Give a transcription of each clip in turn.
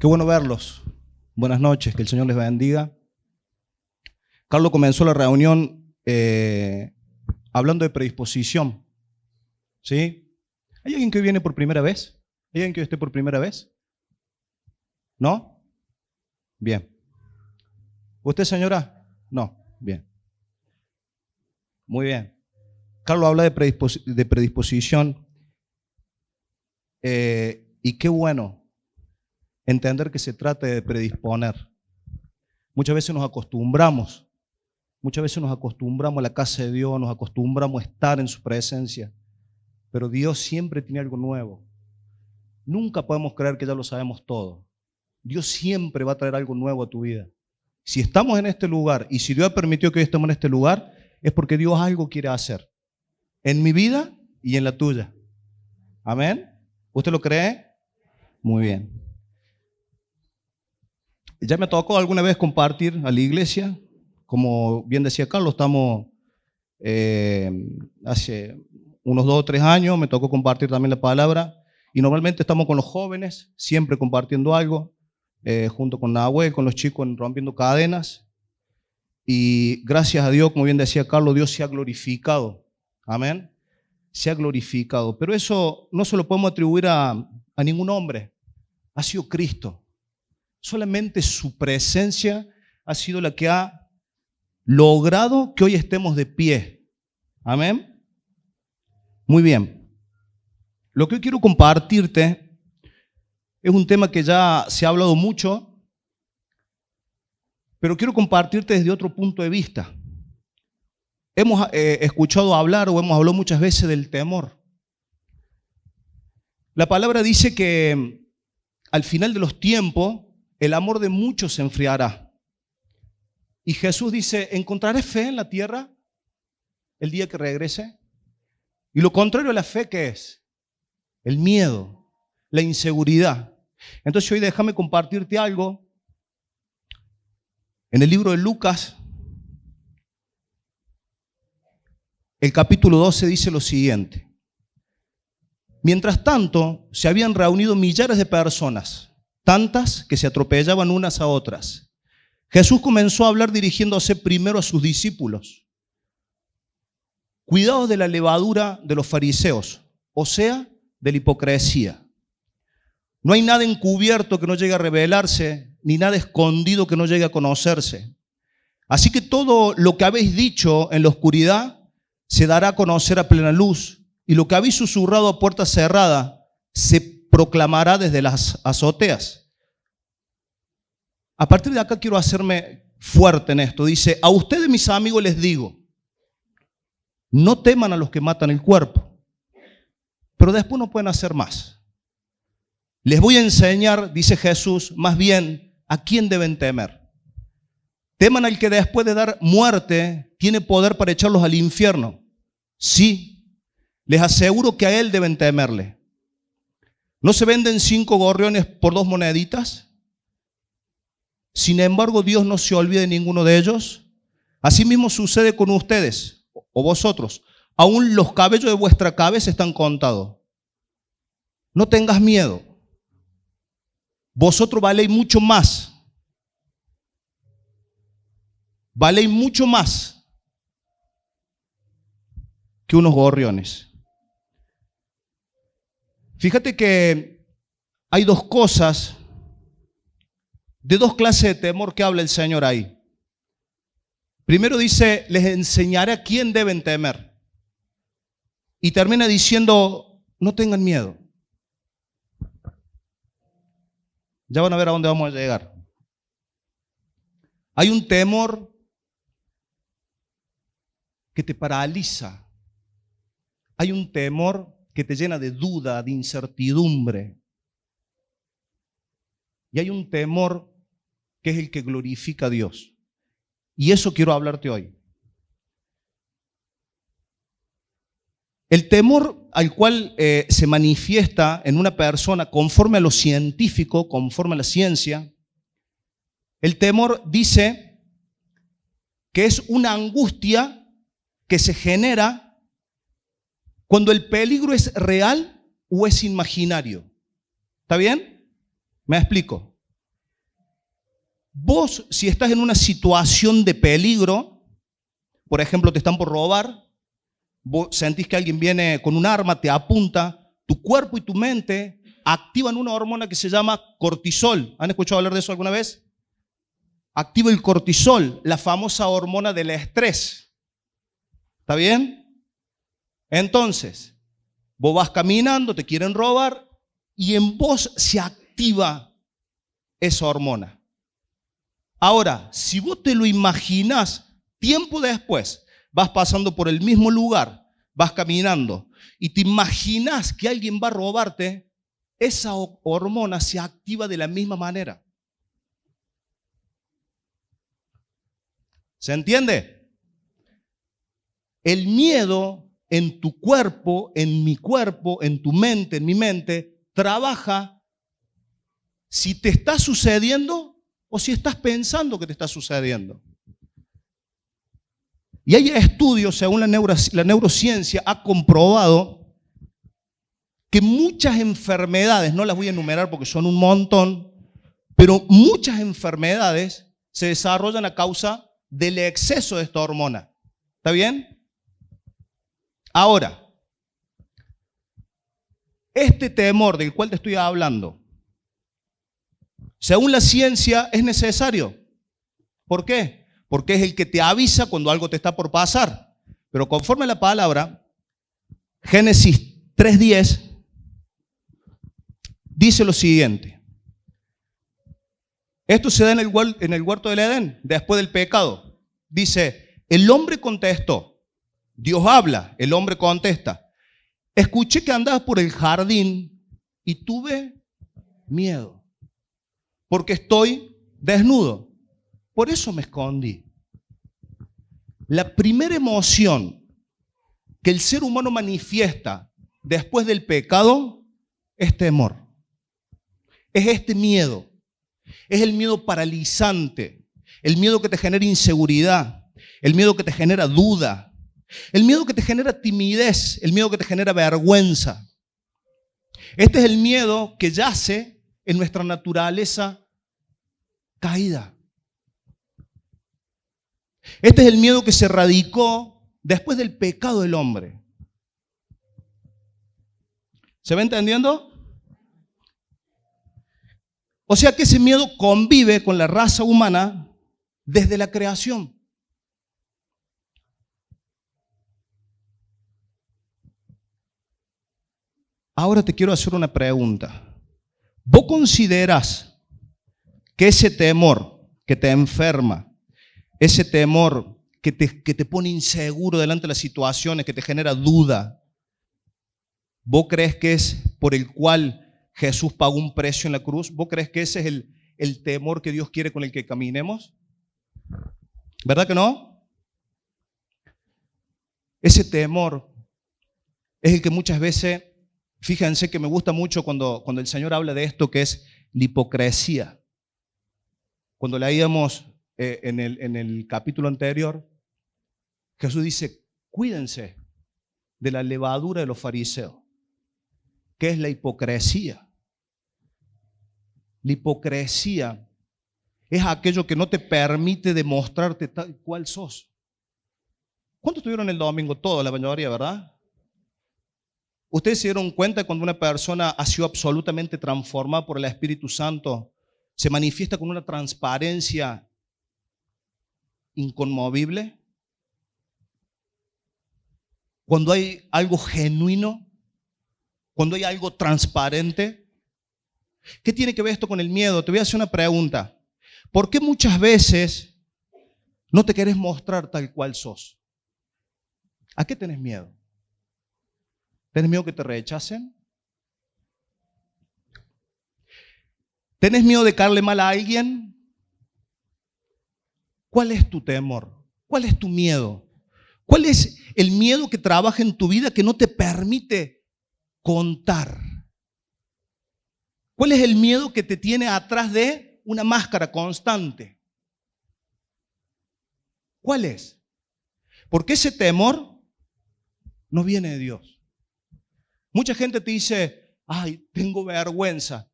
Qué bueno verlos. Buenas noches, que el Señor les bendiga. Carlos comenzó la reunión hablando de predisposición. ¿Sí? ¿Hay alguien que viene por primera vez? ¿Hay alguien que esté por primera vez? ¿No? Bien. ¿Usted, señora? No. Bien. Muy bien. Carlos habla de predisposición y qué bueno entender que se trata de predisponer. Muchas veces nos acostumbramos a la casa de Dios, nos acostumbramos a estar en su presencia, pero Dios siempre tiene algo nuevo. Nunca podemos creer que ya lo sabemos todo. Dios siempre va a traer algo nuevo a tu vida. Si estamos en este lugar y si Dios ha permitido que hoy estemos en este lugar, es porque Dios algo quiere hacer en mi vida y en la tuya. ¿Amén? ¿Usted lo cree? Muy bien. Ya me tocó alguna vez compartir a la iglesia. Como bien decía Carlos, estamos hace unos 2 o 3 años, me tocó compartir también la palabra. Y normalmente estamos con los jóvenes, siempre compartiendo algo, junto con Nahuel, con los chicos en Rompiendo Cadenas. Y gracias a Dios, como bien decía Carlos, Dios se ha glorificado. Amén. Se ha glorificado. Pero eso no se lo podemos atribuir a ningún hombre. Ha sido Cristo. Solamente su presencia ha sido la que ha logrado que hoy estemos de pie. Amén. Muy bien. Lo que hoy quiero compartirte es un tema que ya se ha hablado mucho, pero quiero compartirte desde otro punto de vista. Hemos escuchado hablar o hemos hablado muchas veces del temor. La palabra dice que al final de los tiempos el amor de muchos se enfriará. Y Jesús dice, ¿encontraré fe en la tierra el día que regrese? Y lo contrario a la fe, ¿qué es? El miedo, la inseguridad. Entonces hoy déjame compartirte algo. En el libro de Lucas, el capítulo 12 dice lo siguiente. Mientras tanto, se habían reunido millares de personas, tantas que se atropellaban unas a otras. Jesús comenzó a hablar dirigiéndose primero a sus discípulos. Cuidaos de la levadura de los fariseos, o sea, de la hipocresía. No hay nada encubierto que no llegue a revelarse, ni nada escondido que no llegue a conocerse. Así que todo lo que habéis dicho en la oscuridad se dará a conocer a plena luz, y lo que habéis susurrado a puerta cerrada se proclamará desde las azoteas. A partir de acá quiero hacerme fuerte en esto. Dice, a ustedes mis amigos les digo, no teman a los que matan el cuerpo, pero después no pueden hacer más. Les voy a enseñar, dice Jesús, más bien a quién deben temer. Teman al que después de dar muerte tiene poder para echarlos al infierno. Sí, les aseguro que a él deben temerle. ¿No se venden 5 gorriones por 2 moneditas? Sin embargo, Dios no se olvida de ninguno de ellos. Asimismo sucede con ustedes o vosotros. Aún los cabellos de vuestra cabeza están contados. No tengas miedo. Vosotros valéis mucho más. Valéis mucho más que unos gorriones. Fíjate que hay 2 cosas, de 2 clases de temor que habla el Señor ahí. Primero dice, les enseñaré a quién deben temer. Y termina diciendo, no tengan miedo. Ya van a ver a dónde vamos a llegar. Hay un temor que te paraliza. Hay un temor que te llena de duda, de incertidumbre. Y hay un temor que es el que glorifica a Dios. Y eso quiero hablarte hoy. El temor al cual se manifiesta en una persona conforme a lo científico, conforme a la ciencia, el temor dice que es una angustia que se genera cuando el peligro es real o es imaginario. ¿Está bien? Me explico. Vos, si estás en una situación de peligro, por ejemplo, te están por robar, vos sentís que alguien viene con un arma, te apunta, tu cuerpo y tu mente activan una hormona que se llama cortisol. ¿Han escuchado hablar de eso alguna vez? Activa el cortisol, la famosa hormona del estrés. ¿Está bien? Entonces, vos vas caminando, te quieren robar y en vos se activa esa hormona. Ahora, si vos te lo imaginás, tiempo después, vas pasando por el mismo lugar, vas caminando y te imaginás que alguien va a robarte, esa hormona se activa de la misma manera. ¿Se entiende? El miedo en tu cuerpo, en mi cuerpo, en tu mente, en mi mente, trabaja si te está sucediendo o si estás pensando que te está sucediendo. Y hay estudios, según la neurociencia, ha comprobado que muchas enfermedades, no las voy a enumerar porque son un montón, pero muchas enfermedades se desarrollan a causa del exceso de esta hormona. ¿Está bien? Ahora, este temor del cual te estoy hablando, según la ciencia, es necesario. ¿Por qué? Porque es el que te avisa cuando algo te está por pasar. Pero conforme a la palabra, Génesis 3:10 dice lo siguiente. Esto se da en el huerto del Edén, después del pecado. Dice, el hombre contestó, Dios habla, el hombre contesta, escuché que andabas por el jardín y tuve miedo, porque estoy desnudo. Por eso me escondí. La primera emoción que el ser humano manifiesta después del pecado es temor. Es este miedo. Es el miedo paralizante. El miedo que te genera inseguridad. El miedo que te genera duda. El miedo que te genera timidez. El miedo que te genera vergüenza. Este es el miedo que yace en nuestra naturaleza caída. Este es el miedo que se radicó después del pecado del hombre. ¿Se va entendiendo? O sea que ese miedo convive con la raza humana desde la creación. Ahora te quiero hacer una pregunta. ¿Vos considerás que ese temor que te enferma, ese temor que te pone inseguro delante de las situaciones, que te genera duda, vos crees que es por el cual Jesús pagó un precio en la cruz? ¿Vos crees que ese es el temor que Dios quiere con el que caminemos? ¿Verdad que no? Ese temor es el que muchas veces, fíjense que me gusta mucho cuando el Señor habla de esto, que es la hipocresía. Cuando leíamos en el capítulo anterior, Jesús dice, cuídense de la levadura de los fariseos. ¿Qué es la hipocresía? La hipocresía es aquello que no te permite demostrarte tal cual sos. ¿Cuántos estuvieron el domingo? Todos, la mayoría, ¿verdad? ¿Ustedes se dieron cuenta cuando una persona ha sido absolutamente transformada por el Espíritu Santo, se manifiesta con una transparencia inconmovible? Cuando hay algo genuino, cuando hay algo transparente. ¿Qué tiene que ver esto con el miedo? Te voy a hacer una pregunta. ¿Por qué muchas veces no te querés mostrar tal cual sos? ¿A qué tenés miedo? ¿Tenés miedo que te rechacen? ¿Tenés miedo de caerle mal a alguien? ¿Cuál es tu temor? ¿Cuál es tu miedo? ¿Cuál es el miedo que trabaja en tu vida que no te permite contar? ¿Cuál es el miedo que te tiene atrás de una máscara constante? ¿Cuál es? Porque ese temor no viene de Dios. Mucha gente te dice, ay, tengo vergüenza.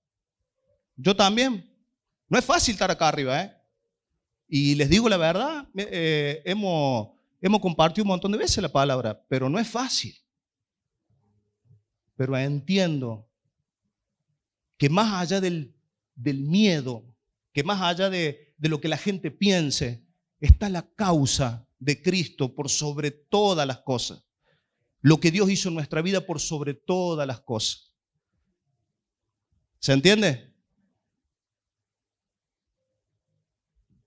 Yo también. No es fácil estar acá arriba, ¿eh? Y les digo la verdad, hemos compartido un montón de veces la palabra, pero no es fácil. Pero entiendo que más allá del miedo, que más allá de lo que la gente piense, está la causa de Cristo por sobre todas las cosas. Lo que Dios hizo en nuestra vida por sobre todas las cosas. ¿Se entiende?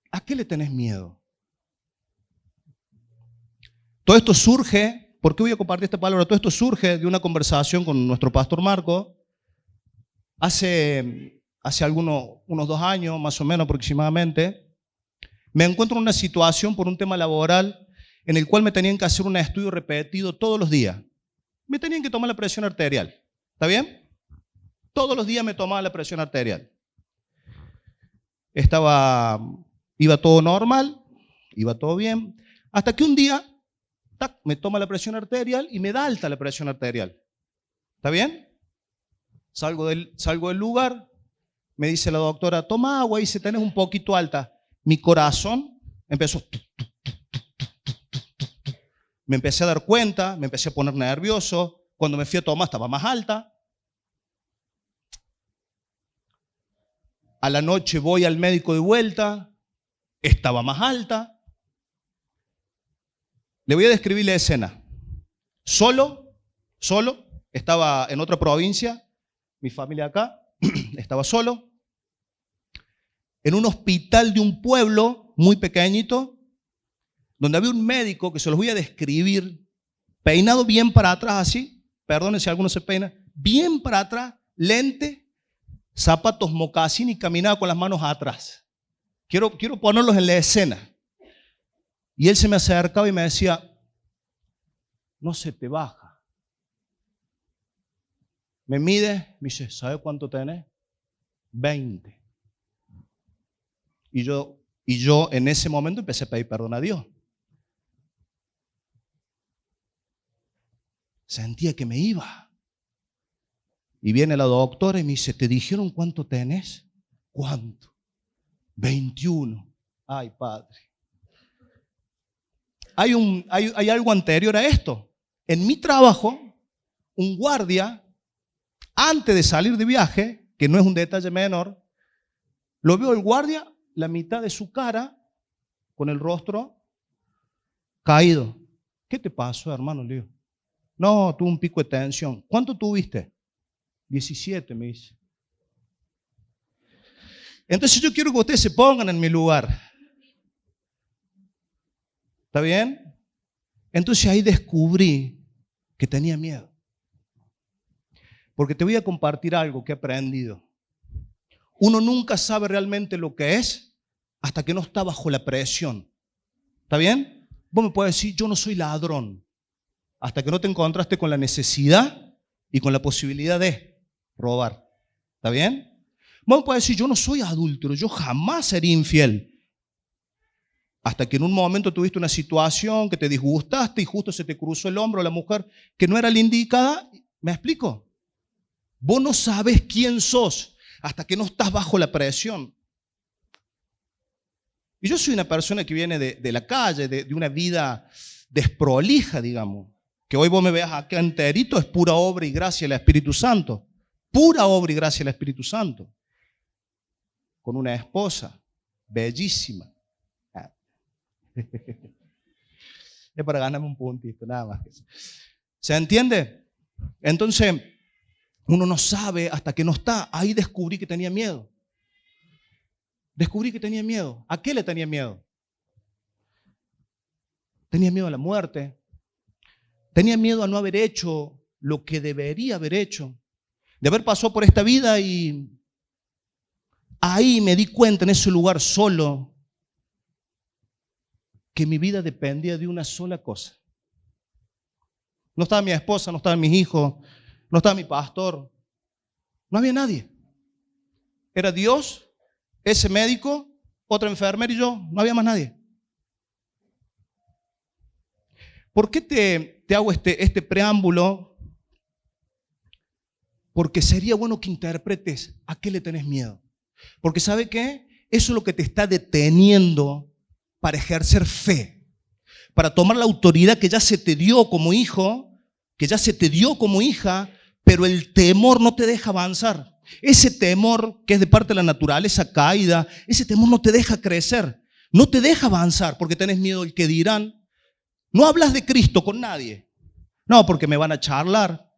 ¿A qué le tenés miedo? Todo esto surge, ¿por qué voy a compartir esta palabra? Todo esto surge de una conversación con nuestro pastor Marco hace unos 2 años, más o menos aproximadamente. Me encuentro en una situación por un tema laboral en el cual me tenían que hacer un estudio repetido todos los días. Me tenían que tomar la presión arterial. ¿Está bien? Todos los días me tomaba la presión arterial. Iba todo normal, iba todo bien, hasta que un día me toma la presión arterial y me da alta la presión arterial. ¿Está bien? Salgo del lugar, me dice la doctora, toma agua, y dice, tenés un poquito alta. Mi corazón empezó. Me empecé a dar cuenta, me empecé a poner nervioso. Cuando me fui a tomar estaba más alta. A la noche voy al médico de vuelta, estaba más alta. Le voy a describir la escena. Solo, estaba en otra provincia, mi familia acá, estaba solo, en un hospital de un pueblo muy pequeñito, donde había un médico que se los voy a describir, peinado bien para atrás así, perdone si alguno se peina, bien para atrás, lente, zapatos mocasín y caminaba con las manos atrás. Quiero ponerlos en la escena. Y él se me acercaba y me decía, no se te baja. Me mide, me dice, ¿sabe cuánto tenés? 20. Y yo en ese momento empecé a pedir perdón a Dios. Sentía que me iba. Y viene la doctora y me dice, ¿te dijeron cuánto tenés? ¿Cuánto? 21. Ay, Padre. Hay algo anterior a esto. En mi trabajo, un guardia, antes de salir de viaje, que no es un detalle menor, lo veo el guardia, la mitad de su cara, con el rostro caído. ¿Qué te pasó, hermano? Le digo, no, tuve un pico de tensión. ¿Cuánto tuviste? 17, me dice. Entonces yo quiero que ustedes se pongan en mi lugar. ¿Está bien? Entonces ahí descubrí que tenía miedo. Porque te voy a compartir algo que he aprendido. Uno nunca sabe realmente lo que es hasta que no está bajo la presión. ¿Está bien? Vos me puedes decir, yo no soy ladrón, hasta que no te encontraste con la necesidad y con la posibilidad de robar. ¿Está bien? Vos me puedes decir, yo no soy adúltero, yo jamás seré infiel. Hasta que en un momento tuviste una situación que te disgustaste y justo se te cruzó el hombro la mujer que no era la indicada. ¿Me explico? Vos no sabes quién sos hasta que no estás bajo la presión. Y yo soy una persona que viene de la calle, de una vida desprolija, digamos. Que hoy vos me veas acá enterito es pura obra y gracia del Espíritu Santo. Pura obra y gracia del Espíritu Santo. Con una esposa bellísima. Es para ganarme un puntito, nada más que eso. ¿Se entiende? Entonces, uno no sabe hasta que no está. Ahí descubrí que tenía miedo. Descubrí que tenía miedo. ¿A qué le tenía miedo? Tenía miedo a la muerte. Tenía miedo a no haber hecho lo que debería haber hecho. De haber pasado por esta vida y ahí me di cuenta en ese lugar solo que mi vida dependía de una sola cosa. No estaba mi esposa, no estaban mis hijos, no estaba mi pastor. No había nadie. Era Dios, ese médico, otra enfermera y yo. No había más nadie. ¿Por qué te hago este preámbulo? Porque sería bueno que interpretes a qué le tenés miedo. Porque ¿sabe qué? Eso es lo que te está deteniendo para ejercer fe, para tomar la autoridad que ya se te dio como hijo, que ya se te dio como hija, pero el temor no te deja avanzar. Ese temor que es de parte de la naturaleza caída, ese temor no te deja crecer, no te deja avanzar porque tenés miedo del que dirán. No hablas de Cristo con nadie. No, porque me van a charlar.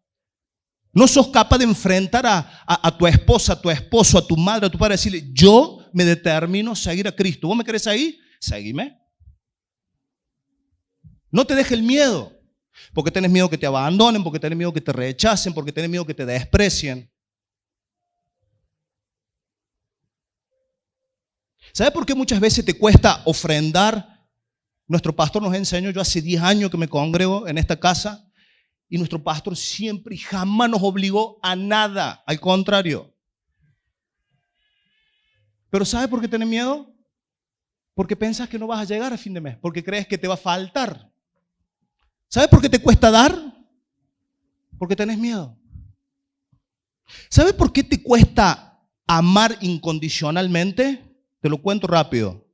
No sos capaz de enfrentar a tu esposa, a tu esposo, a tu madre, a tu padre, decirle, yo me determino a seguir a Cristo. ¿Vos me querés ahí? Seguime. No te deje el miedo, porque tenés miedo que te abandonen, porque tenés miedo que te rechacen, porque tenés miedo que te desprecien. ¿Sabes por qué muchas veces te cuesta ofrendar? Nuestro pastor nos enseñó, yo hace 10 años que me congrego en esta casa, y nuestro pastor siempre y jamás nos obligó a nada, al contrario. Pero ¿sabes por qué tenés miedo? Porque pensás que no vas a llegar a fin de mes, porque crees que te va a faltar. ¿Sabes por qué te cuesta dar? Porque tenés miedo. ¿Sabes por qué te cuesta amar incondicionalmente? Te lo cuento rápido.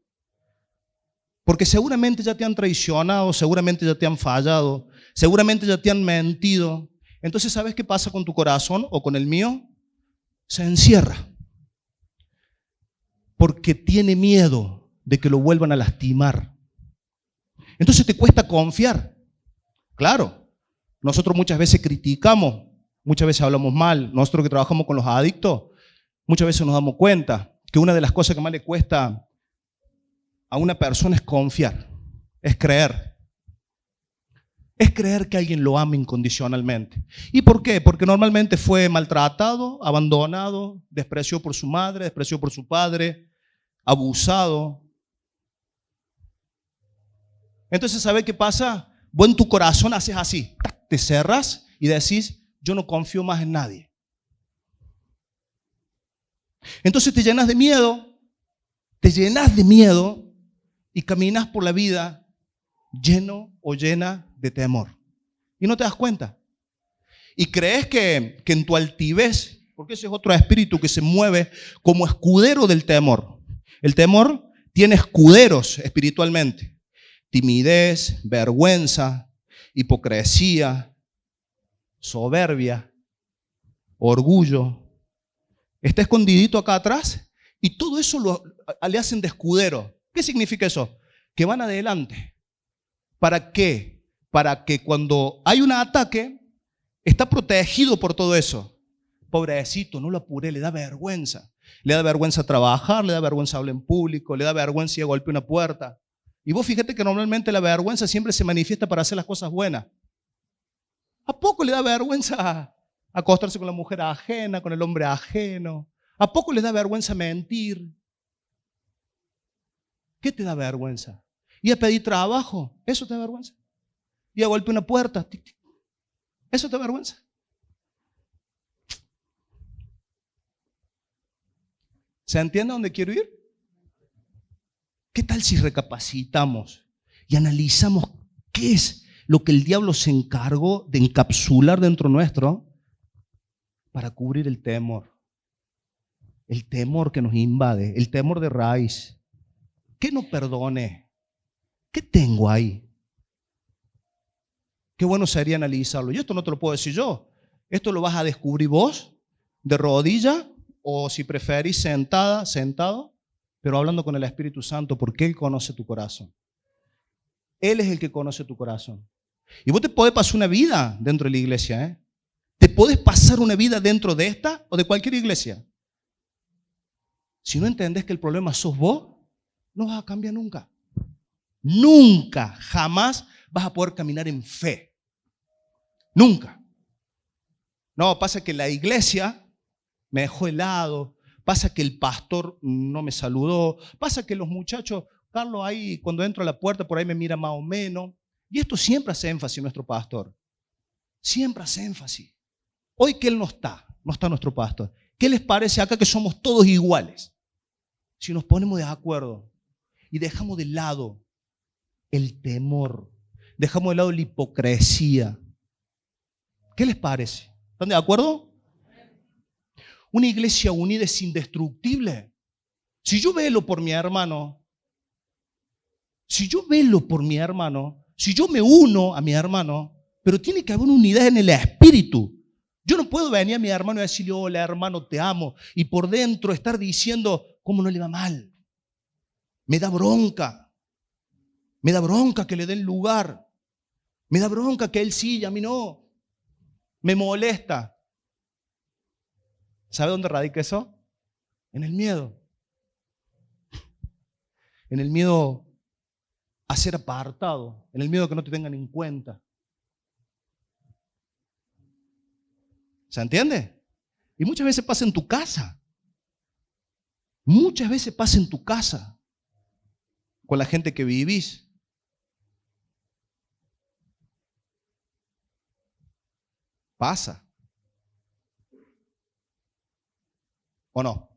Porque seguramente ya te han traicionado, seguramente ya te han fallado, seguramente ya te han mentido. Entonces, ¿sabes qué pasa con tu corazón o con el mío? Se encierra. Porque tiene miedo de que lo vuelvan a lastimar. Entonces te cuesta confiar. Claro, nosotros muchas veces criticamos, muchas veces hablamos mal. Nosotros que trabajamos con los adictos, muchas veces nos damos cuenta que una de las cosas que más le cuesta a una persona es confiar, es creer. Es creer que alguien lo ama incondicionalmente. ¿Y por qué? Porque normalmente fue maltratado, abandonado, despreciado por su madre, despreciado por su padre, abusado. Entonces, ¿sabe qué pasa? Vos en tu corazón haces así, te cerras y decís, yo no confío más en nadie. Entonces te llenas de miedo y caminas por la vida lleno o llena de temor. Y no te das cuenta. Y crees que en tu altivez, porque ese es otro espíritu que se mueve como escudero del temor. El temor tiene escuderos espiritualmente. Timidez, vergüenza, hipocresía, soberbia, orgullo. Está escondidito acá atrás y todo eso le hacen de escudero. ¿Qué significa eso? Que van adelante. ¿Para qué? Para que cuando hay un ataque, está protegido por todo eso. Pobrecito, no lo apuré, le da vergüenza. Le da vergüenza trabajar, le da vergüenza hablar en público, le da vergüenza ir a golpear una puerta. Y vos fíjate que normalmente la vergüenza siempre se manifiesta para hacer las cosas buenas. ¿A poco le da vergüenza acostarse con la mujer ajena, con el hombre ajeno? ¿A poco le da vergüenza mentir? ¿Qué te da vergüenza? ¿Ir a pedir trabajo? ¿Eso te da vergüenza? ¿Ir a golpear una puerta? Tic, tic. ¿Eso te da vergüenza? ¿Se entiende a dónde quiero ir? ¿Qué tal si recapacitamos y analizamos qué es lo que el diablo se encargó de encapsular dentro nuestro para cubrir el temor? El temor que nos invade, el temor de raíz. ¿Qué no perdone? ¿Qué tengo ahí? Qué bueno sería analizarlo. Y esto no te lo puedo decir yo. Esto lo vas a descubrir vos, de rodilla, o si preferís sentada, sentado, pero hablando con el Espíritu Santo, porque Él conoce tu corazón. Él es el que conoce tu corazón. Y vos te podés pasar una vida dentro de la iglesia, ¿eh? Te podés pasar una vida dentro de esta o de cualquier iglesia. Si no entendés que el problema sos vos, no vas a cambiar nunca. Nunca, jamás vas a poder caminar en fe. Nunca. No, pasa que la iglesia me dejó helado. Pasa que el pastor no me saludó. Pasa que los muchachos, Carlos ahí cuando entro a la puerta por ahí me mira más o menos. Y esto siempre hace énfasis nuestro pastor. Siempre hace énfasis. Hoy que él no está nuestro pastor. ¿Qué les parece acá que somos todos iguales? Si nos ponemos de acuerdo y dejamos de lado el temor, dejamos de lado la hipocresía. ¿Qué les parece? ¿Están de acuerdo? Una iglesia unida es indestructible. Si yo velo por mi hermano, Si yo velo por mi hermano, si yo me uno a mi hermano, pero tiene que haber una unidad en el espíritu. Yo no puedo venir a mi hermano y decirle, hola hermano, te amo, y por dentro estar diciendo, ¿cómo no le va mal? Me da bronca que le den lugar, me da bronca que él sí y a mí no, me molesta. ¿Sabe dónde radica eso? En el miedo. En el miedo a ser apartado, en el miedo a que no te tengan en cuenta. ¿Se entiende? Y muchas veces pasa en tu casa. Muchas veces pasa en tu casa, con la gente que vivís. Pasa. ¿O no?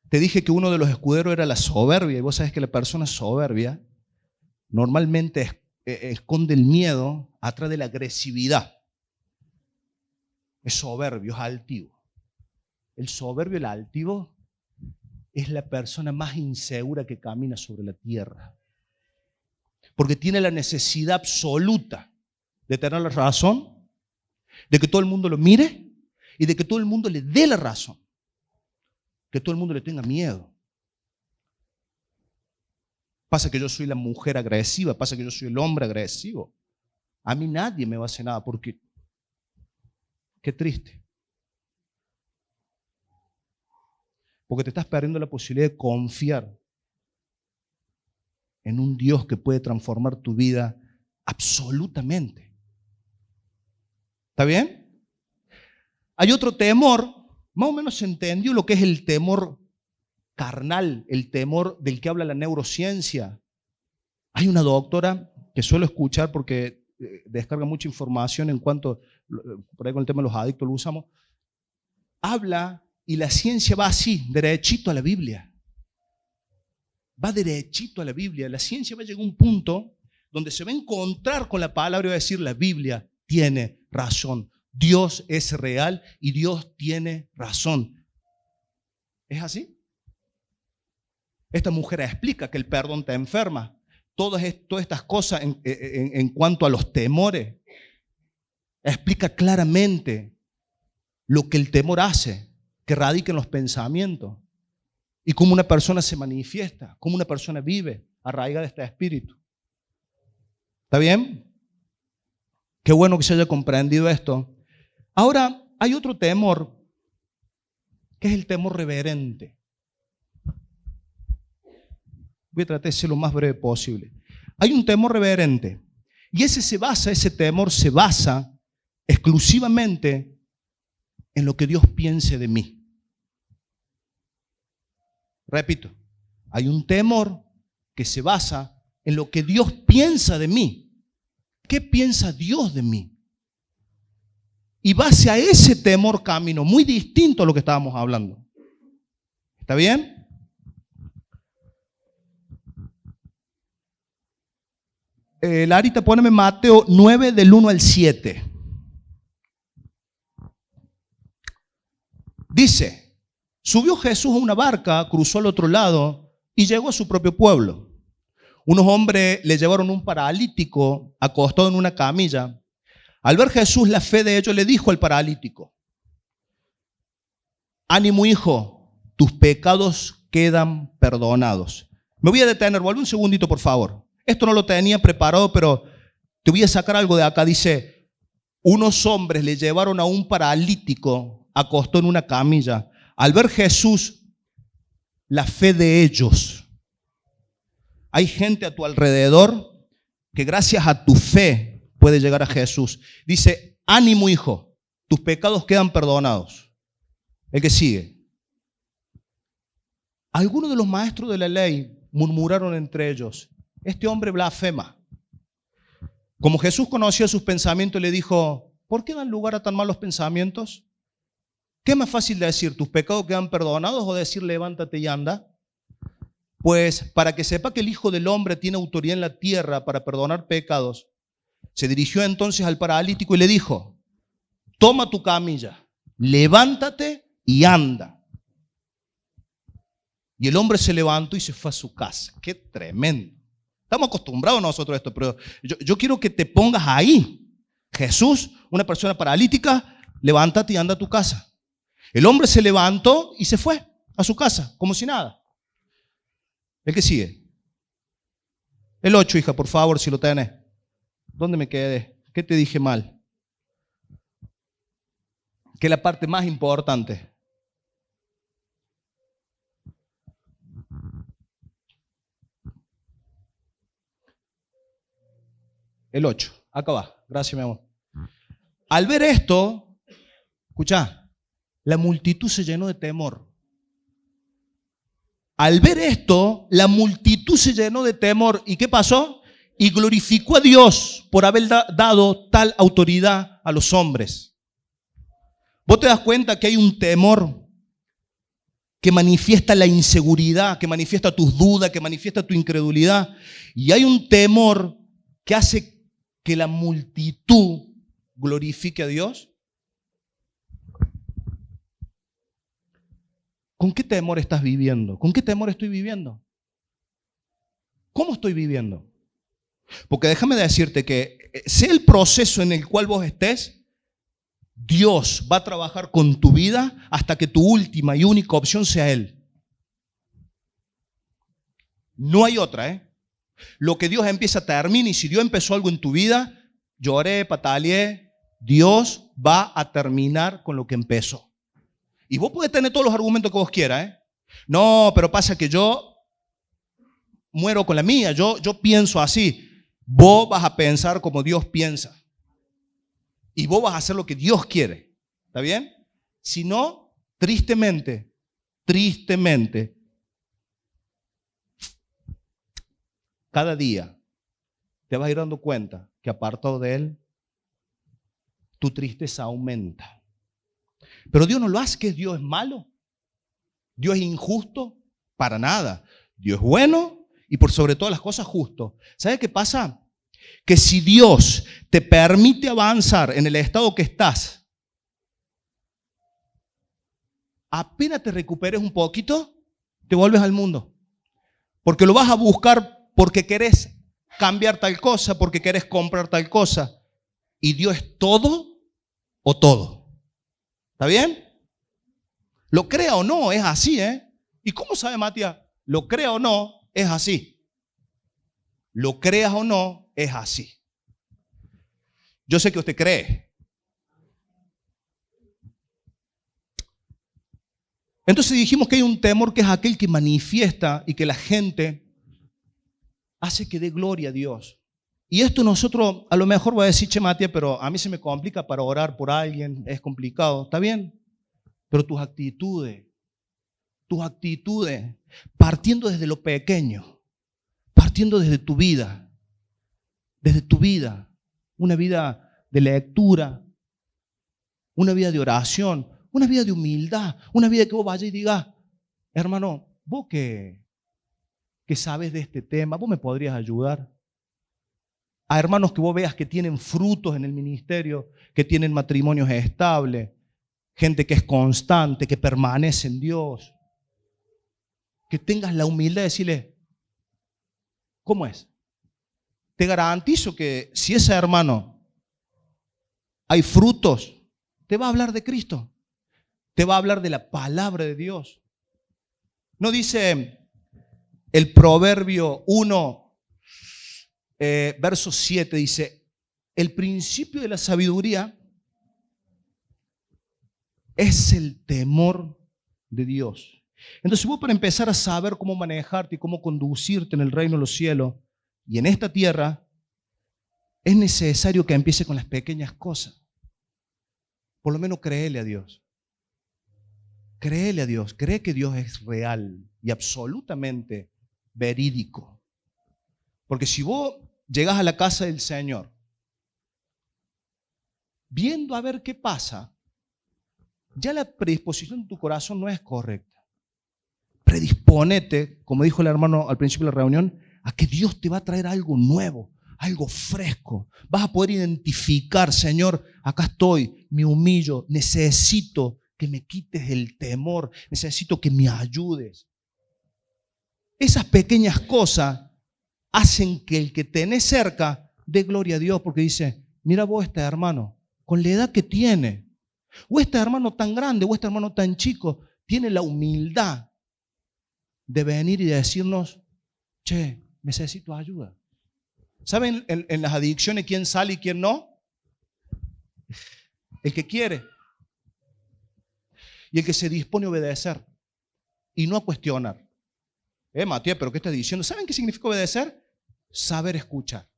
Te dije que uno de los escuderos era la soberbia, y vos sabés que la persona soberbia normalmente esconde el miedo atrás de la agresividad. Es soberbio, es altivo. El soberbio, el altivo, es la persona más insegura que camina sobre la tierra. Porque tiene la necesidad absoluta de tener la razón, de que todo el mundo lo mire y de que todo el mundo le dé la razón. Que todo el mundo le tenga miedo. Pasa que yo soy la mujer agresiva, pasa que yo soy el hombre agresivo. A mí nadie me va a hacer nada porque, qué triste. Porque te estás perdiendo la posibilidad de confiar en un Dios que puede transformar tu vida absolutamente. ¿Está bien? Hay otro temor, más o menos se entendió lo que es el temor carnal, el temor del que habla la neurociencia. Hay una doctora que suelo escuchar porque descarga mucha información en cuanto, por ahí con el tema de los adictos lo usamos, habla y la ciencia va así, derechito a la Biblia. Va derechito a la Biblia. La ciencia va a llegar a un punto donde se va a encontrar con la palabra y va a decir, la Biblia tiene razón. Dios es real y Dios tiene razón. ¿Es así? Esta mujer explica que el perdón te enferma. Todas estas cosas en cuanto a los temores, explica claramente lo que el temor hace, que radica en los pensamientos y cómo una persona se manifiesta, cómo una persona vive arraigada de este espíritu. ¿Está bien? Qué bueno que se haya comprendido esto. Ahora, hay otro temor, que es el temor reverente. Voy a tratar de ser lo más breve posible. Hay un temor reverente y ese temor se basa exclusivamente en lo que Dios piense de mí. Repito, hay un temor que se basa en lo que Dios piensa de mí. ¿Qué piensa Dios de mí? Y base a ese temor camino, muy distinto a lo que estábamos hablando. ¿Está bien? Larita, poneme Mateo 9 del 1 al 7. Dice, subió Jesús a una barca, cruzó al otro lado y llegó a su propio pueblo. Unos hombres le llevaron un paralítico acostado en una camilla. Al ver Jesús la fe de ellos, le dijo al paralítico, ánimo hijo, tus pecados quedan perdonados. Me voy a detener, vuelve un segundito por favor. Esto no lo tenía preparado, pero te voy a sacar algo de acá. Dice, unos hombres le llevaron a un paralítico acostado en una camilla. Al ver Jesús la fe de ellos. Hay gente a tu alrededor que gracias a tu fe puede llegar a Jesús. Dice, ánimo hijo, tus pecados quedan perdonados. El que sigue. Algunos de los maestros de la ley murmuraron entre ellos, este hombre blasfema. Como Jesús conocía sus pensamientos, le dijo, ¿por qué dan lugar a tan malos pensamientos? ¿Qué es más fácil de decir, tus pecados quedan perdonados o decir, levántate y anda? Pues para que sepa que el Hijo del Hombre tiene autoridad en la tierra para perdonar pecados, se dirigió entonces al paralítico y le dijo, toma tu camilla, levántate y anda. Y el hombre se levantó y se fue a su casa. ¡Qué tremendo! Estamos acostumbrados nosotros a esto, pero yo quiero que te pongas ahí. Jesús, una persona paralítica, levántate y anda a tu casa. El hombre se levantó y se fue a su casa, como si nada. ¿El que sigue? El 8, hija, por favor, si lo tenés. ¿Dónde me quedé? ¿Qué te dije mal? Que es la parte más importante. El 8, acá va. Gracias, mi amor. Al ver esto, escuchá, la multitud se llenó de temor. Al ver esto, la multitud se llenó de temor. ¿Y qué pasó? Y glorificó a Dios por haber dado tal autoridad a los hombres. Vos te das cuenta que hay un temor que manifiesta la inseguridad, que manifiesta tus dudas, que manifiesta tu incredulidad. Y hay un temor que hace que la multitud glorifique a Dios. ¿Con qué temor estás viviendo? ¿Con qué temor estoy viviendo? ¿Cómo estoy viviendo? Porque déjame decirte que sea el proceso en el cual vos estés, Dios va a trabajar con tu vida hasta que tu última y única opción sea Él. No hay otra, ¿eh? Lo que Dios empieza termina, y si Dios empezó algo en tu vida, lloré, pataleé, Dios va a terminar con lo que empezó. Y vos podés tener todos los argumentos que vos quieras, ¿eh? No, pero pasa que yo muero con la mía, yo pienso así. Vos vas a pensar como Dios piensa. Y vos vas a hacer lo que Dios quiere. ¿Está bien? Si no, tristemente, cada día te vas a ir dando cuenta que apartado de Él, tu tristeza aumenta. Pero Dios no lo hace, que Dios es malo. Dios es injusto, para nada. Dios es bueno y por sobre todas las cosas justo. ¿Sabes qué pasa? Que si Dios te permite avanzar en el estado que estás, apenas te recuperes un poquito, te vuelves al mundo. Porque lo vas a buscar porque querés cambiar tal cosa, porque querés comprar tal cosa. Y Dios es todo o todo. ¿Está bien? Lo crea o no, es así, ¿eh? ¿Y cómo sabe Matías? Lo crea o no, es así. Lo creas o no, es así. Yo sé que usted cree. Entonces dijimos que hay un temor que es aquel que manifiesta y que la gente hace que dé gloria a Dios. Y esto nosotros, a lo mejor va a decir, che Matías, pero a mí se me complica para orar por alguien, es complicado. ¿Está bien? Pero tus actitudes, partiendo desde lo pequeño, partiendo desde tu vida, una vida de lectura, una vida de oración, una vida de humildad, una vida que vos vayas y digas, hermano, vos que sabes de este tema, vos me podrías ayudar. A hermanos que vos veas que tienen frutos en el ministerio, que tienen matrimonios estables, gente que es constante, que permanece en Dios. Que tengas la humildad de decirle, ¿cómo es? Te garantizo que si ese hermano hay frutos, te va a hablar de Cristo. Te va a hablar de la palabra de Dios. ¿No dice el Proverbio 1, verso 7, dice, el principio de la sabiduría es el temor de Dios? Entonces vos, para empezar a saber cómo manejarte y cómo conducirte en el reino de los cielos y en esta tierra, es necesario que empiece con las pequeñas cosas. Por lo menos créele a Dios. Créele a Dios. Cree que Dios es real y absolutamente verídico. Porque si vos llegás a la casa del Señor viendo a ver qué pasa, ya la predisposición de tu corazón no es correcta. Predisponete, como dijo el hermano al principio de la reunión, a que Dios te va a traer algo nuevo, algo fresco. Vas a poder identificar, Señor, acá estoy, me humillo, necesito que me quites el temor, necesito que me ayudes. Esas pequeñas cosas hacen que el que tenés cerca dé gloria a Dios, porque dice, mira vos este hermano, con la edad que tiene, o este hermano tan grande, o este hermano tan chico, tiene la humildad de venir y de decirnos, che, necesito ayuda. ¿Saben en las adicciones quién sale y quién no? El que quiere. Y el que se dispone a obedecer y no a cuestionar. Matías, ¿pero qué estás diciendo? ¿Saben qué significa obedecer? Saber escuchar.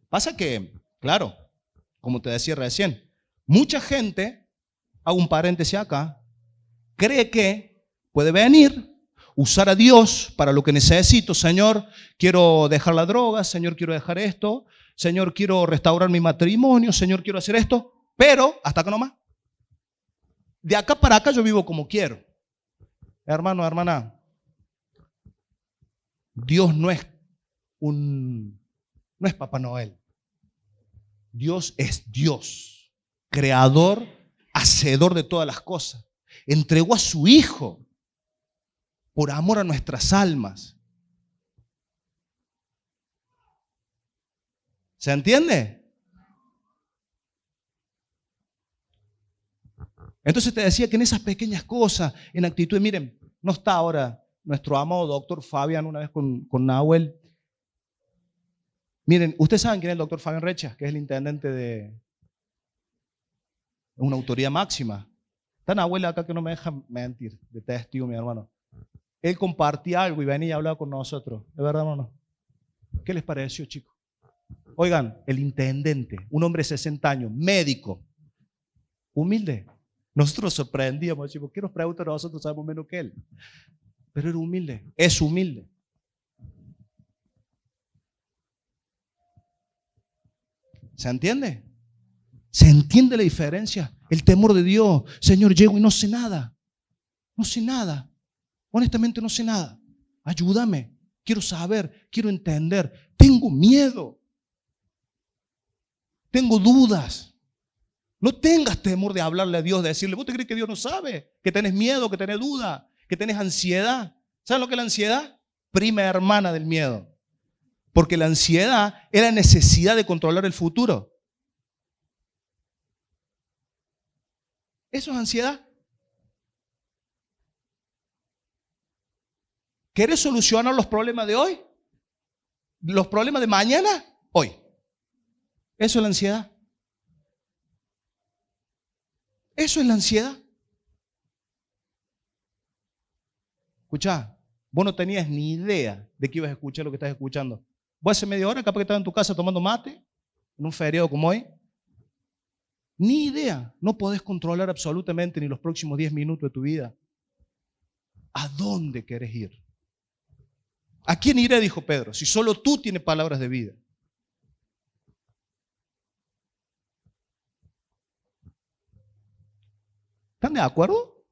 Pasa que, claro, como te decía recién, mucha gente, hago un paréntesis acá, cree que puede venir, usar a Dios para lo que necesito. Señor, quiero dejar la droga. Señor, quiero dejar esto. Señor, quiero restaurar mi matrimonio. Señor, quiero hacer esto. Pero, hasta acá nomás. De acá para acá yo vivo como quiero. Hermano, hermana, Dios no es Papá Noel. Dios es Dios, creador, hacedor de todas las cosas. Entregó a su Hijo por amor a nuestras almas. ¿Se entiende? Entonces te decía que en esas pequeñas cosas, en actitud, miren, no está ahora nuestro amado doctor Fabián una vez con Nahuel. Miren, ustedes saben quién es el doctor Fabián Recha, que es el intendente de una autoridad máxima. Está Nahuel acá que no me deja mentir, de testigo, mi hermano. Él compartía algo y venía y hablaba con nosotros. ¿De verdad o no? ¿Qué les pareció, chicos? Oigan, el intendente, un hombre de 60 años, médico, humilde. Nosotros sorprendíamos, chicos, ¿qué nos preguntan a nosotros? Sabemos menos que él. Pero era humilde, es humilde. ¿Se entiende? ¿Se entiende la diferencia? El temor de Dios. Señor, llego y no sé nada. No sé nada. Honestamente no sé nada. Ayúdame. Quiero saber, quiero entender. Tengo miedo. Tengo dudas. No tengas temor de hablarle a Dios, de decirle, ¿vos te crees que Dios no sabe? Que tenés miedo, que tenés duda, que tenés ansiedad. ¿Saben lo que es la ansiedad? Prima hermana del miedo. Porque la ansiedad es la necesidad de controlar el futuro. Eso es ansiedad. ¿Querés solucionar los problemas de hoy? ¿Los problemas de mañana? Hoy. Eso es la ansiedad. Eso es la ansiedad. Escuchá, vos no tenías ni idea de que ibas a escuchar lo que estás escuchando. Vos hace media hora capaz que estabas en tu casa tomando mate, en un feriado como hoy. Ni idea. No podés controlar absolutamente ni los próximos 10 minutos de tu vida. ¿A dónde querés ir? ¿A quién iré? Dijo Pedro, si solo tú tienes palabras de vida. ¿Están de acuerdo?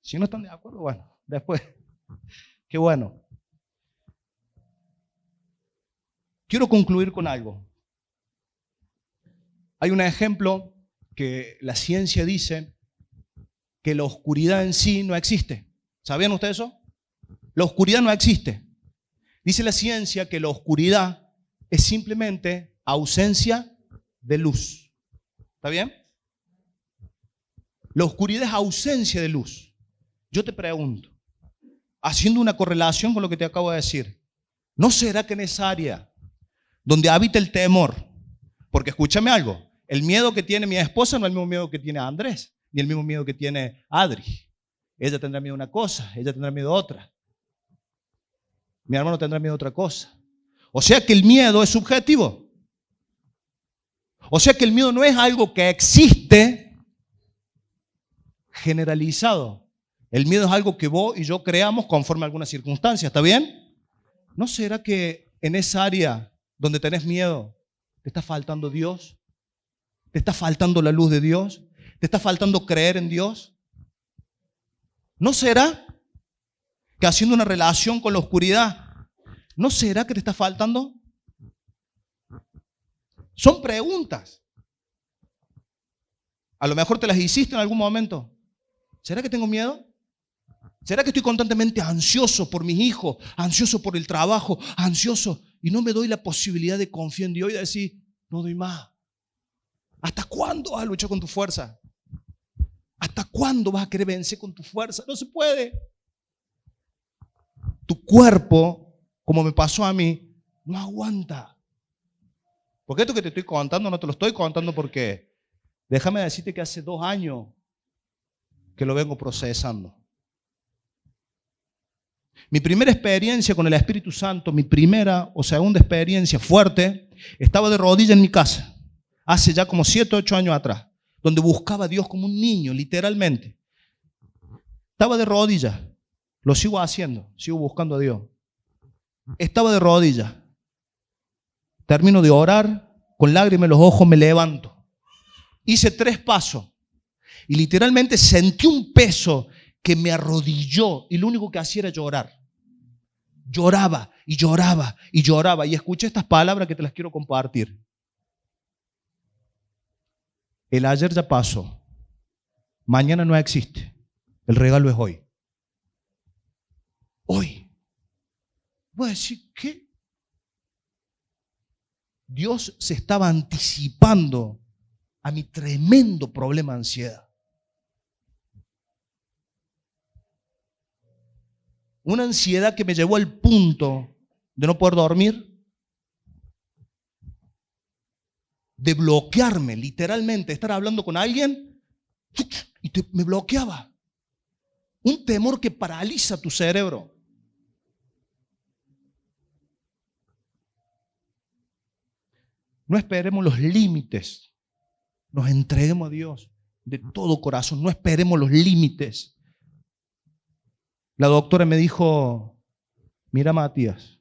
Si no están de acuerdo, bueno, después. Qué bueno. Quiero concluir con algo. Hay un ejemplo que la ciencia dice que la oscuridad en sí no existe. ¿Sabían ustedes eso? La oscuridad no existe. Dice la ciencia que la oscuridad es simplemente ausencia de luz. ¿Está bien? La oscuridad es ausencia de luz. Yo te pregunto, haciendo una correlación con lo que te acabo de decir, ¿no será que en esa área donde habita el temor, porque escúchame algo, el miedo que tiene mi esposa no es el mismo miedo que tiene Andrés, ni el mismo miedo que tiene Adri? Ella tendrá miedo a una cosa, ella tendrá miedo a otra. Mi hermano tendrá miedo a otra cosa. O sea que el miedo es subjetivo. O sea que el miedo no es algo que existe generalizado. El miedo es algo que vos y yo creamos conforme a algunas circunstancias. ¿Está bien? ¿No será que en esa área donde tenés miedo te está faltando Dios? ¿Te está faltando la luz de Dios? ¿Te está faltando creer en Dios? ¿No será que haciendo una relación con la oscuridad, no será que te está faltando? Son preguntas. A lo mejor te las hiciste en algún momento. ¿Será que tengo miedo? ¿Será que estoy constantemente ansioso por mis hijos, ansioso por el trabajo, ansioso? Y no me doy la posibilidad de confiar en Dios y de decir, no doy más. ¿Hasta cuándo vas a luchar con tu fuerza? ¿Hasta cuándo vas a querer vencer con tu fuerza? No se puede. Tu cuerpo, como me pasó a mí, no aguanta. Porque esto que te estoy contando no te lo estoy contando porque déjame decirte que hace 2 años que lo vengo procesando. Mi primera experiencia con el Espíritu Santo, mi primera o segunda experiencia fuerte, estaba de rodillas en mi casa, hace ya como 7 o 8 años atrás, donde buscaba a Dios como un niño, literalmente. Estaba de rodillas, lo sigo haciendo, sigo buscando a Dios. Estaba de rodillas, termino de orar, con lágrimas en los ojos me levanto. Hice 3 pasos y literalmente sentí un peso que me arrodilló y lo único que hacía era llorar. Lloraba y lloraba y lloraba y escuché estas palabras que te las quiero compartir. El ayer ya pasó, mañana no existe, el regalo es hoy. Hoy. Voy a decir, ¿qué? Dios se estaba anticipando a mi tremendo problema de ansiedad. Una ansiedad que me llevó al punto de no poder dormir, de bloquearme, literalmente, estar hablando con alguien y me bloqueaba. Un temor que paraliza tu cerebro. No esperemos los límites, nos entreguemos a Dios de todo corazón, no esperemos los límites. La doctora me dijo, mira Matías,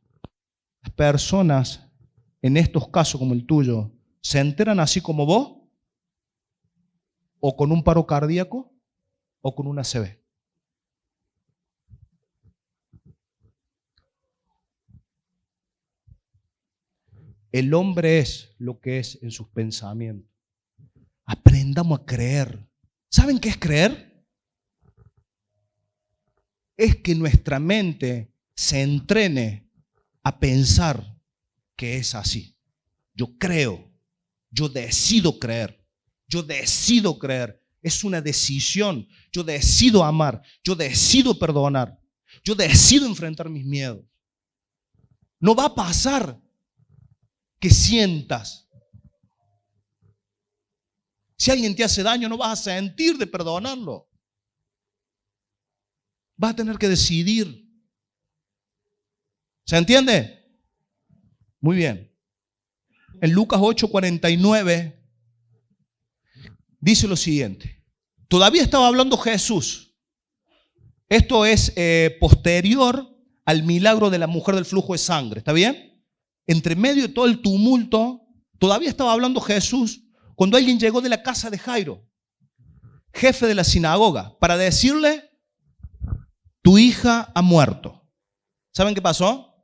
las personas en estos casos como el tuyo, ¿se enteran así como vos? ¿O con un paro cardíaco? ¿O con una ACV? El hombre es lo que es en sus pensamientos. Aprendamos a creer. ¿Saben qué es creer? Es que nuestra mente se entrene a pensar que es así. Yo creo, yo decido creer, yo decido creer. Es una decisión. Yo decido amar, yo decido perdonar, yo decido enfrentar mis miedos. No va a pasar que sientas. Si alguien te hace daño, no vas a sentir de perdonarlo. Vas a tener que decidir. ¿Se entiende? Muy bien. En Lucas 8:49 dice lo siguiente. Todavía estaba hablando Jesús. Esto es posterior al milagro de la mujer del flujo de sangre. ¿Está bien? Entre medio de todo el tumulto, todavía estaba hablando Jesús cuando alguien llegó de la casa de Jairo, jefe de la sinagoga, para decirle, tu hija ha muerto. ¿Saben qué pasó?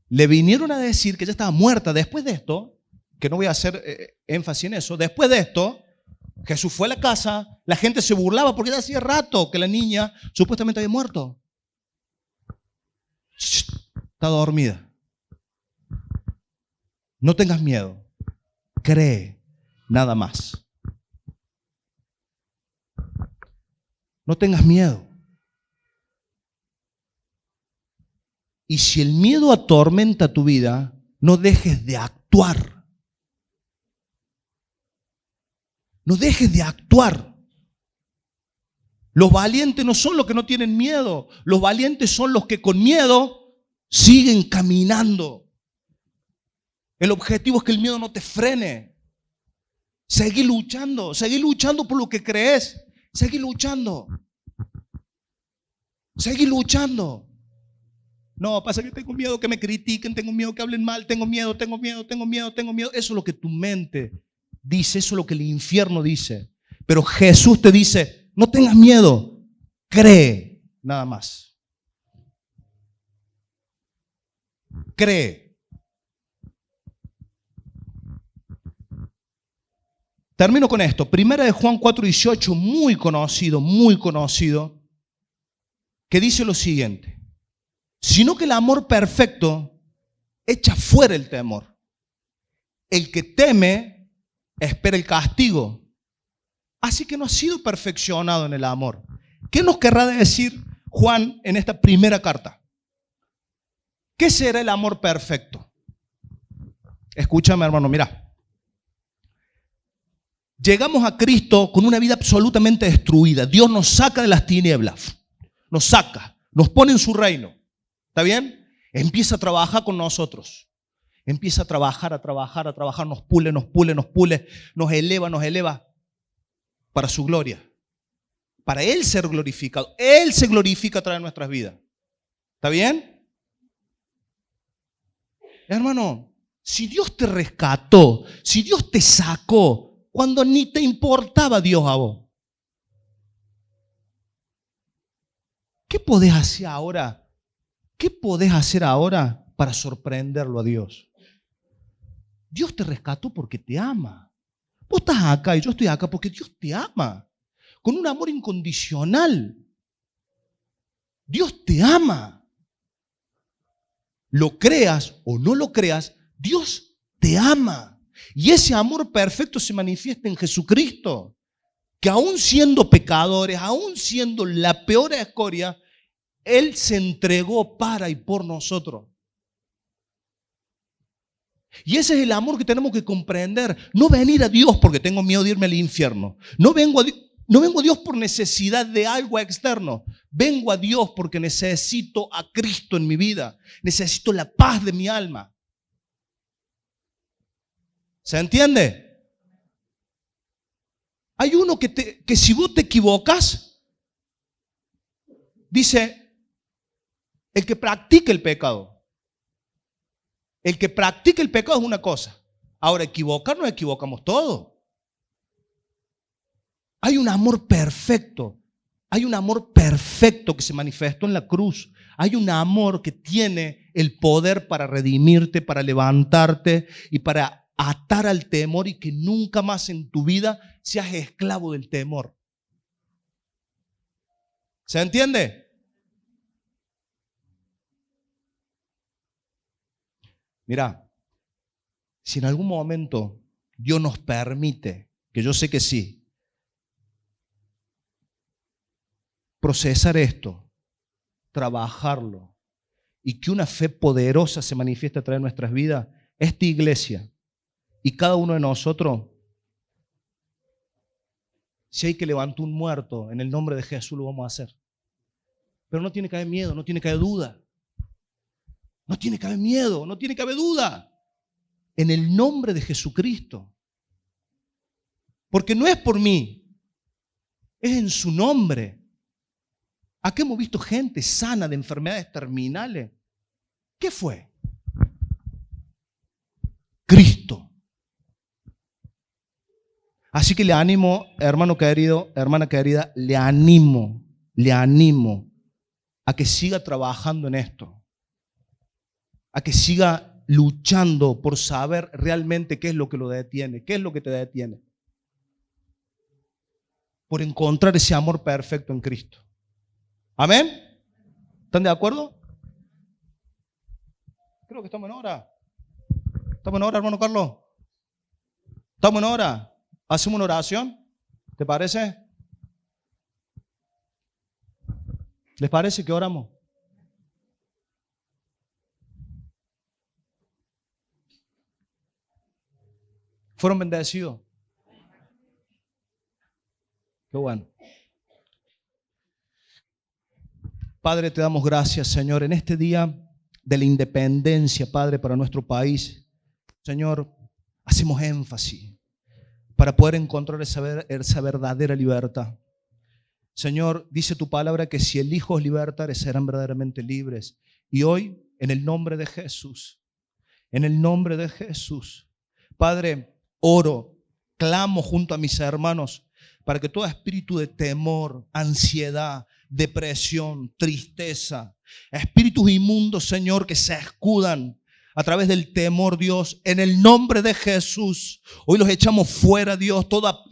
Le vinieron a decir que ella estaba muerta. Después de esto, que no voy a hacer énfasis en eso, después de esto, Jesús fue a la casa, la gente se burlaba porque ya hacía rato que la niña supuestamente había muerto. Está dormida. No tengas miedo. Cree, nada más. No tengas miedo. Y si el miedo atormenta tu vida, no dejes de actuar. No dejes de actuar. Los valientes no son los que no tienen miedo. Los valientes son los que con miedo siguen caminando. El objetivo es que el miedo no te frene. Seguí luchando por lo que crees. Seguí luchando. Seguí luchando. No, pasa que tengo miedo que me critiquen, tengo miedo que hablen mal, tengo miedo. Eso es lo que tu mente dice, eso es lo que el infierno dice. Pero Jesús te dice, no tengas miedo, cree, nada más. Cree. Termino con esto. Primera de Juan 4:18, muy conocido, muy conocido. que dice lo siguiente: sino que el amor perfecto echa fuera el temor. El que teme espera el castigo, así que no ha sido perfeccionado en el amor. ¿Qué nos querrá decir Juan en esta primera carta? ¿Qué será el amor perfecto? Escúchame, hermano, mira. Llegamos a Cristo con una vida absolutamente destruida. Dios nos saca de las tinieblas, nos saca, nos pone en su reino. ¿Está bien? Empieza a trabajar con nosotros. Empieza a trabajar, nos pule, nos eleva para su gloria. Para Él ser glorificado. Él se glorifica a través de nuestras vidas. ¿Está bien? Hermano, si Dios te rescató, si Dios te sacó, cuando ni te importaba Dios a vos, ¿qué podés hacer ahora? ¿Qué podés hacer ahora para sorprenderlo a Dios? Dios te rescató porque te ama. Vos estás acá y yo estoy acá porque Dios te ama. Con un amor incondicional. Dios te ama. Lo creas o no lo creas, Dios te ama. Y ese amor perfecto se manifiesta en Jesucristo, que aún siendo pecadores, aún siendo la peor escoria, Él se entregó para y por nosotros. Y ese es el amor que tenemos que comprender. No venir a Dios porque tengo miedo de irme al infierno. No vengo a Dios por necesidad de algo externo. Vengo a Dios porque necesito a Cristo en mi vida. Necesito la paz de mi alma. ¿Se entiende? Hay uno que si vos te equivocas, dice, el que practica el pecado. El que practica el pecado es una cosa. Ahora, equivocarnos, equivocamos todos. Hay un amor perfecto. Hay un amor perfecto que se manifestó en la cruz. Hay un amor que tiene el poder para redimirte, para levantarte y para atar al temor y que nunca más en tu vida seas esclavo del temor. ¿Se entiende? Mirá, si en algún momento Dios nos permite, que yo sé que sí, procesar esto, trabajarlo y que una fe poderosa se manifieste a través de nuestras vidas, esta iglesia y cada uno de nosotros, si hay que levantar un muerto en el nombre de Jesús, lo vamos a hacer. Pero no tiene que haber miedo, no tiene que haber duda. No tiene que haber miedo, no tiene que haber duda. En el nombre de Jesucristo. Porque no es por mí, es en su nombre. Aquí hemos visto gente sana de enfermedades terminales. ¿Qué fue? Cristo. Así que le animo, hermano querido, hermana querida, le animo a que siga trabajando en esto. A que siga luchando por saber realmente qué es lo que lo detiene, qué es lo que te detiene. Por encontrar ese amor perfecto en Cristo. ¿Amén? ¿Están de acuerdo? Creo que estamos en hora. ¿Estamos en hora, hermano Carlos? ¿Estamos en hora? ¿Hacemos una oración? ¿Te parece? ¿Les parece que oramos? ¿Fueron bendecidos? Qué bueno. Padre, te damos gracias, Señor, en este día de la independencia, Padre, para nuestro país. Señor, hacemos énfasis para poder encontrar esa verdadera libertad. Señor, dice tu palabra que si el Hijo os libertare, serán verdaderamente libres. Y hoy, en el nombre de Jesús, Padre, oro, clamo junto a mis hermanos para que todo espíritu de temor, ansiedad, depresión, tristeza, espíritus inmundos, Señor, que se escudan a través del temor, Dios, en el nombre de Jesús, hoy los echamos fuera, Dios, toda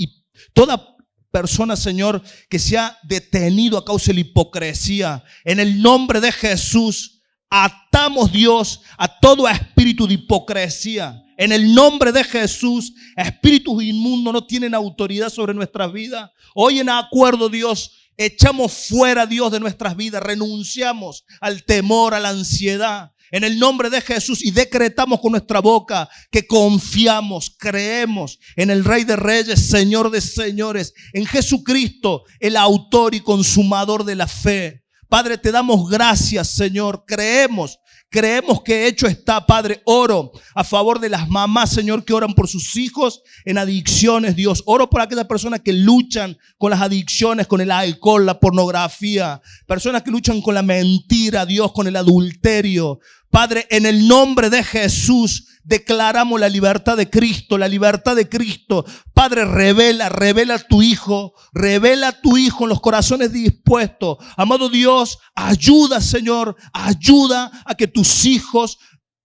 persona, Señor, que se ha detenido a causa de la hipocresía. En el nombre de Jesús, atamos, Dios, a todo espíritu de hipocresía. En el nombre de Jesús, espíritus inmundos no tienen autoridad sobre nuestras vidas. Hoy en acuerdo, Dios, echamos fuera, Dios, de nuestras vidas. Renunciamos al temor, a la ansiedad. En el nombre de Jesús, y decretamos con nuestra boca que confiamos, creemos en el Rey de Reyes, Señor de Señores, en Jesucristo, el autor y consumador de la fe. Padre, te damos gracias, Señor. Creemos que hecho está, Padre. Oro a favor de las mamás, Señor, que oran por sus hijos en adicciones, Dios. Oro por aquellas personas que luchan con las adicciones, con el alcohol, la pornografía. Personas que luchan con la mentira, Dios, con el adulterio. Padre, en el nombre de Jesús declaramos la libertad de Cristo, la libertad de Cristo. Padre, revela a tu Hijo en los corazones dispuestos. Amado Dios, ayuda, Señor, ayuda a que tus hijos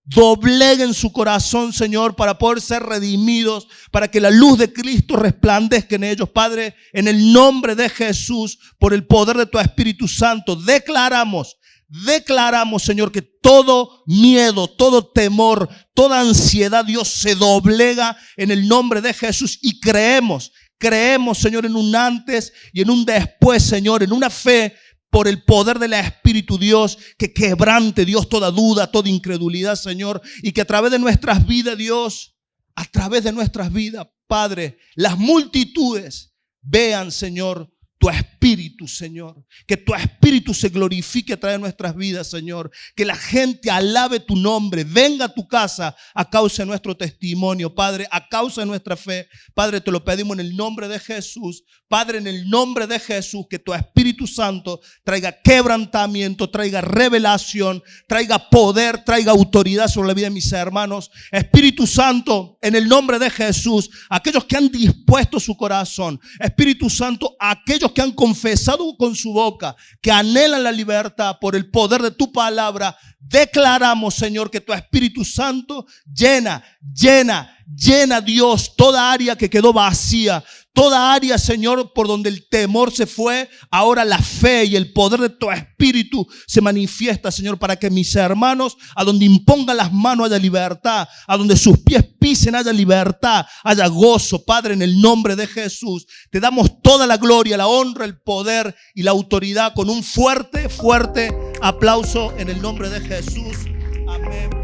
dobleguen su corazón, Señor, para poder ser redimidos, para que la luz de Cristo resplandezca en ellos. Padre, en el nombre de Jesús, por el poder de tu Espíritu Santo, declaramos, Señor, que todo miedo, todo temor, toda ansiedad, Dios, se doblega en el nombre de Jesús. Y creemos, Señor, en un antes y en un después, Señor, en una fe por el poder del Espíritu, Dios, que quebrante, Dios, toda duda, toda incredulidad, Señor, y que a través de nuestras vidas, Dios, a través de nuestras vidas, Padre, las multitudes vean, Señor, tu Espíritu, Señor. Que tu Espíritu se glorifique a través de nuestras vidas, Señor. Que la gente alabe tu nombre. Venga a tu casa a causa de nuestro testimonio, Padre, a causa de nuestra fe. Padre, te lo pedimos en el nombre de Jesús. Padre, en el nombre de Jesús, que tu Espíritu Santo traiga quebrantamiento, traiga revelación, traiga poder, traiga autoridad sobre la vida de mis hermanos. Espíritu Santo, en el nombre de Jesús, aquellos que han dispuesto su corazón. Espíritu Santo, aquellos que han confesado con su boca, que anhelan la libertad por el poder de tu palabra, declaramos, Señor, que tu Espíritu Santo llena, Dios, toda área que quedó vacía, toda área, Señor, por donde el temor se fue. Ahora la fe y el poder de tu Espíritu se manifiesta, Señor, para que mis hermanos, a donde impongan las manos haya libertad, a donde sus pies pisen haya libertad, haya gozo. Padre, en el nombre de Jesús, te damos toda la gloria, la honra, el poder y la autoridad con un fuerte aplauso en el nombre de Jesús. Amén.